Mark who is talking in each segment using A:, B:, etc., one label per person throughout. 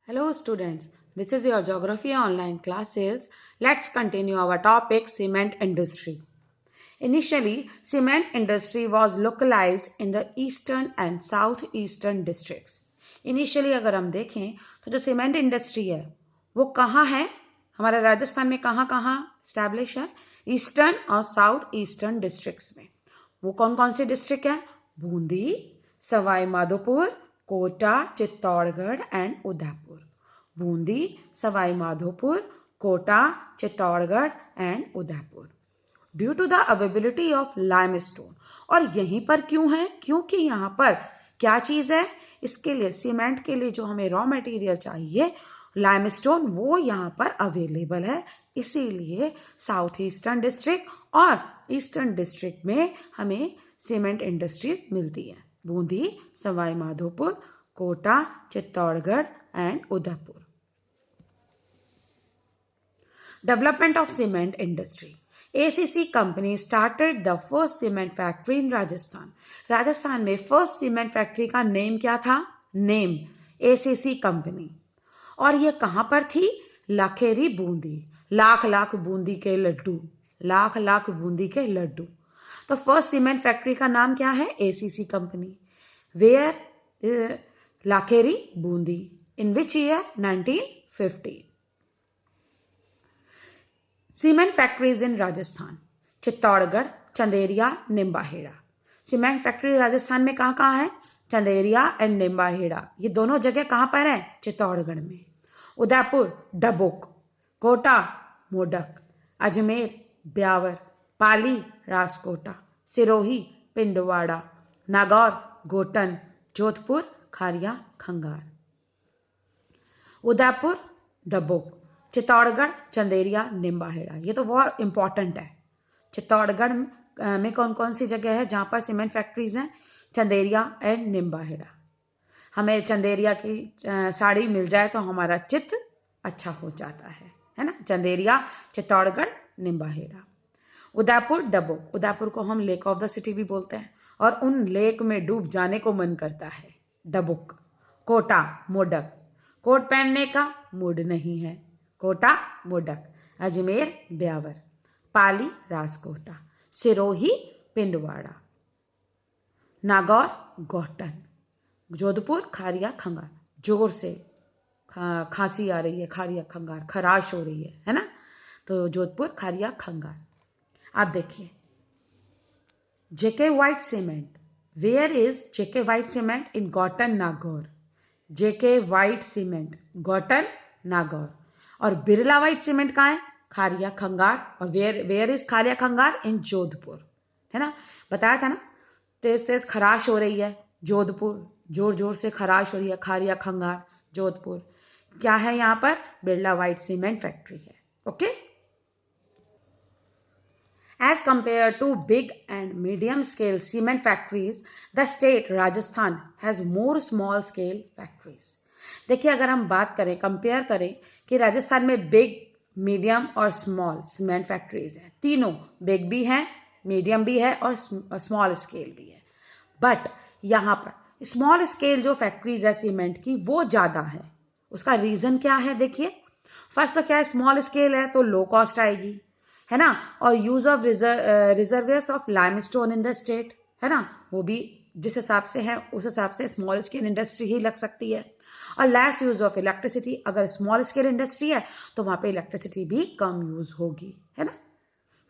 A: Hello students, this is your geography online classes. Let's continue our topic cement industry. Initially, cement industry was localized in the eastern and southeastern districts. Initially अगर हम देखें तो जो cement industry है वो कहाँ है, हमारे राजस्थान में कहाँ कहाँ स्टैब्लिश है, ईस्टर्न और साउथ ईस्टर्न डिस्ट्रिक्ट्स में। वो कौन कौन से डिस्ट्रिक्ट हैं? Bundi, Sawai Madhopur, Kota, Chittorgarh and Udaipur. Bundi, Sawai Madhopur, Kota, Chittorgarh and Udaipur. Due to the availability of limestone. और यहीं पर क्यों है? क्योंकि यहाँ पर क्या चीज है, इसके लिए सीमेंट के लिए जो हमें रॉ मटेरियल चाहिए लाइमस्टोन, वो यहाँ पर अवेलेबल है। इसीलिए साउथ ईस्टर्न डिस्ट्रिक्ट और ईस्टर्न डिस्ट्रिक्ट में हमें सीमेंट इंडस्ट्री मिलती है। Bundi, Sawai Madhopur, Kota, Chittorgarh and Udaipur. Development of cement industry. ACC company started the first cement factory in Rajasthan. Rajasthan में फर्स्ट सीमेंट फैक्ट्री का नेम क्या था? Name ACC company. और ये कहां पर थी? लाखेरी बूंदी। लाख लाख बूंदी के लड्डू, लाख लाख बूंदी के लड्डू। तो फर्स्ट सीमेंट फैक्ट्री का नाम क्या है? ACC company. Where? Lakheri Bundi. In which year? 1950। Cement factories in Rajasthan, Chittorgarh, Chanderiya, Nimbahera. Cement factory Rajasthan में कहाँ कहाँ है? चंदेरिया एंड निम्बाहेड़ा। ये दोनों जगह कहाँ पर है? चित्तौड़गढ़ में। उदयपुर, डबुक, कोटा, मोडक, अजमेर, ब्यावर, पाली, राजकोटा, सिरोही, पिंडवाड़ा, नागौर, गोटन, जोधपुर, खारिया, खंगार। उदयपुर, डबुक, चित्तौड़गढ़, चंदेरिया, निम्बाहेड़ा। ये तो बहुत इंपॉर्टेंट है। चित्तौड़गढ़ में कौन कौन सी जगह है जहां पर सीमेंट फैक्ट्रीज हैं? चंदेरिया एंड निम्बाहेड़ा। हमें चंदेरिया की साड़ी मिल जाए तो हमारा चित्त अच्छा हो जाता है ना। चंदेरिया, चित्तौड़गढ़, निम्बाहेड़ा। उदयपुर, डबुक। उदयपुर को हम लेक ऑफ द सिटी भी बोलते हैं और उन लेक में डूब जाने को मन करता है। डबुक। कोटा, मोडक। कोट पहनने का मूड नहीं है। कोटा, मोडक। अजमेर, ब्यावर। पाली, राजकोटा। सिरोही, पिंडवाड़ा। नागौर, गोटन। जोधपुर, खारिया, खंगार। जोर से खांसी आ रही है, खारिया, खंगार, खराश हो रही है ना। तो जोधपुर, खारिया, खंगार। आप देखिए, JK white cement. Where is JK white cement? In Gotan, Nagaur. JK white cement, Gotan, Nagaur. और बिरला व्हाइट सीमेंट कहाँ है? खारिया, खंगार। और where is Kharia, Khangar? In Jodhpur, है ना। बताया था ना, तेज तेज खराश हो रही है, जोधपुर। जोर जोर से खराश हो रही है, खारिया, खंगार, जोधपुर। क्या है यहाँ पर? बिरला व्हाइट सीमेंट फैक्ट्री है। Okay. As compared to big and medium scale cement factories, the state Rajasthan has more small scale factories. देखिए, अगर हम बात करें, कंपेयर करें कि राजस्थान में बिग, मीडियम और स्मॉल सीमेंट फैक्ट्रीज हैं। तीनों बिग भी हैं, मीडियम भी है और स्मॉल स्केल भी है। बट यहाँ पर स्मॉल स्केल जो फैक्ट्रीज है सीमेंट की, वो ज़्यादा है। उसका रीज़न क्या है? देखिए, फर्स्ट तो क्या है, स्मॉल स्केल है तो लो कॉस्ट आएगी, है ना। और use of reservoirs of limestone in the state, है ना, वो भी जिस हिसाब से है उस हिसाब से स्मॉल स्केल इंडस्ट्री ही लग सकती है। और लेस यूज ऑफ इलेक्ट्रिसिटी, अगर स्मॉल स्केल इंडस्ट्री है तो वहां पे इलेक्ट्रिसिटी भी कम यूज होगी, है ना।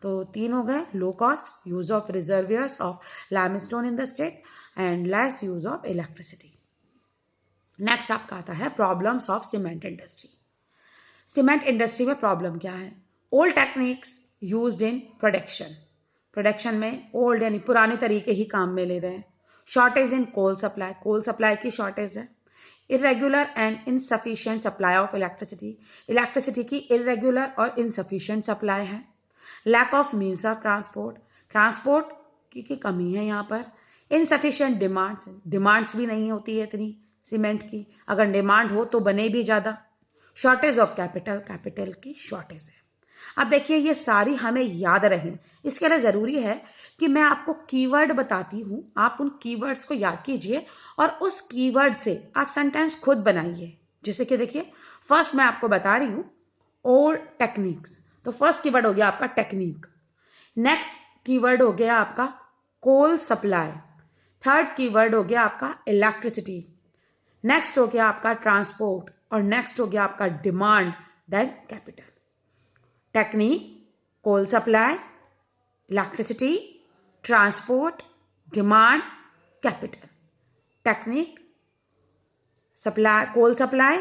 A: तो तीन हो गए, low cost, use of reservoirs of limestone in the state and less use of electricity. Next आपका आता है problems of cement industry. Cement industry में प्रॉब्लम क्या है? Old techniques used in production. Production में ओल्ड यानी पुराने तरीके ही काम में ले रहे हैं। Shortage in coal supply, coal supply की शॉर्टेज है। Irregular and insufficient supply of electricity, electricity की इरेगुलर और इनसफिशिएंट सप्लाई है। Lack of means of transport, transport की कमी है यहाँ पर। इनसफिशिएंट डिमांड्स, डिमांड्स भी नहीं होती है इतनी सीमेंट की, अगर डिमांड हो तो बने भी ज़्यादा। शॉर्टेज ऑफ कैपिटल, कैपिटल की शॉर्टेज है। अब देखिए, ये सारी हमें याद रहें, इसके लिए ज़रूरी है कि मैं आपको कीवर्ड बताती हूँ, आप उन कीवर्ड्स को याद कीजिए और उस कीवर्ड से आप सेंटेंस खुद बनाइए। जैसे कि देखिए, फर्स्ट मैं आपको बता रही हूं ओल्ड टेक्निक्स, तो फर्स्ट कीवर्ड हो गया आपका टेक्निक। नेक्स्ट कीवर्ड हो गया आपका कोल सप्लाई। थर्ड कीवर्ड हो गया आपका इलेक्ट्रिसिटी। नेक्स्ट हो गया आपका ट्रांसपोर्ट, और नेक्स्ट हो गया आपका demand, then capital. Technique, coal supply, electricity, transport, demand, capital. Technique, supply, coal supply,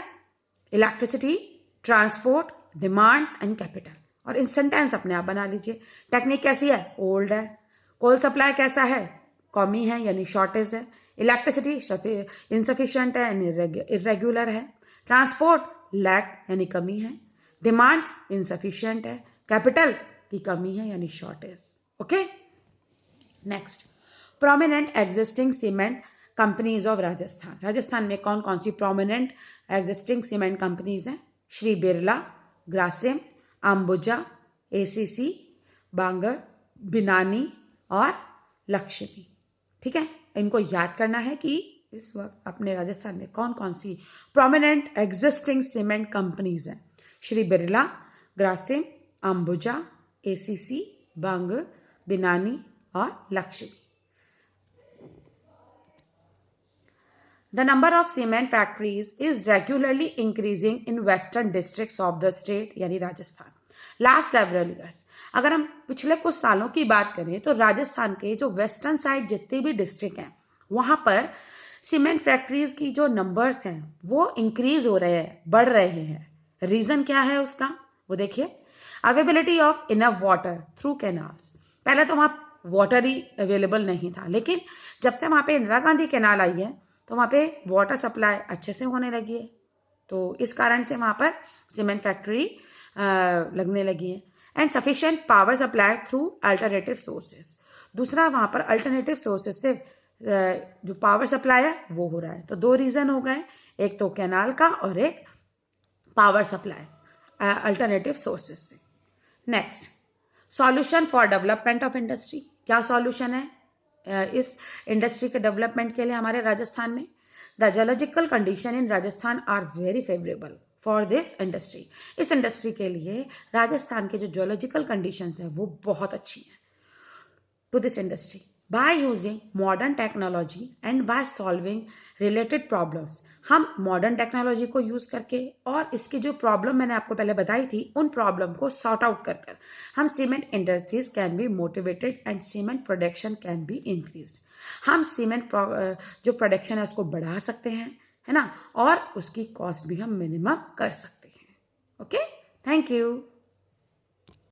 A: electricity, transport, demands and capital. और इन सेंटेंस अपने आप बना लीजिए। टेक्निक कैसी है? ओल्ड है। कोल सप्लाई कैसा है? कमी है यानी शॉर्टेज है। इलेक्ट्रिसिटी इनसफिशिएंट है यानी इरेगुलर है। ट्रांसपोर्ट लैक यानी कमी है। डिमांड्स इनसफिशिएंट है। कैपिटल की कमी है यानी shortage. Okay, next, prominent existing cement companies of Rajasthan. Rajasthan में कौन कौन सी प्रोमिनेंट एग्जिस्टिंग सीमेंट कंपनीज हैं? श्री बिरला, ग्रासिम, अंबुजा, एसीसी, बांगर, बिनानी और लक्ष्मी। ठीक है, इनको याद करना है कि इस वक्त अपने राजस्थान में कौन कौन सी प्रोमिनेंट एग्जिस्टिंग सीमेंट कंपनीज हैं? श्री बिरला, ग्रासिम, अंबुजा, एसीसी, बांगर, बिनानी और Lakshmi. The number of cement factories is regularly increasing in western districts of the state यानी राजस्थान। Last several years, अगर हम पिछले कुछ सालों की बात करें तो राजस्थान के जो वेस्टर्न साइड जितने भी डिस्ट्रिक्ट हैं वहां पर सीमेंट फैक्ट्रीज की जो नंबर्स हैं वो इंक्रीज हो रहे हैं, बढ़ रहे हैं। रीजन क्या है उसका? वो देखिए, availability of enough water through canals. पहले तो वहां वाटर ही अवेलेबल नहीं था, लेकिन जब से वहां पे इंदिरा गांधी कैनाल आई है तो वहां पे वाटर सप्लाई अच्छे से होने लगी है, तो इस कारण से वहां पर सीमेंट फैक्ट्री लगने लगी है। And sufficient power supply through alternative sources. दूसरा, वहां पर अल्टरनेटिव सोर्सेज से जो पावर सप्लाई है वो हो रहा है। तो दो रीजन हो गए, एक तो कैनाल का और एक पावर सप्लाई अल्टरनेटिव सोर्सेज से। Next, solution for development of industry. क्या सॉल्यूशन है इस इंडस्ट्री के डेवलपमेंट के लिए हमारे राजस्थान में? The geological condition in Rajasthan are very favourable for this industry. इस इंडस्ट्री के लिए राजस्थान के जो जियोलॉजिकल कंडीशंस है वो बहुत अच्छी है to this industry. By using modern technology and by solving related problems, हम मॉडर्न टेक्नोलॉजी को यूज करके और इसकी जो प्रॉब्लम मैंने आपको पहले बताई थी उन प्रॉब्लम को सॉर्ट आउट कर कर हम cement industries can be motivated and cement production can be increased. हम सीमेंट जो प्रोडक्शन है उसको बढ़ा सकते हैं, है ना, और उसकी कॉस्ट भी हम मिनिमम कर सकते हैं। Okay, thank you.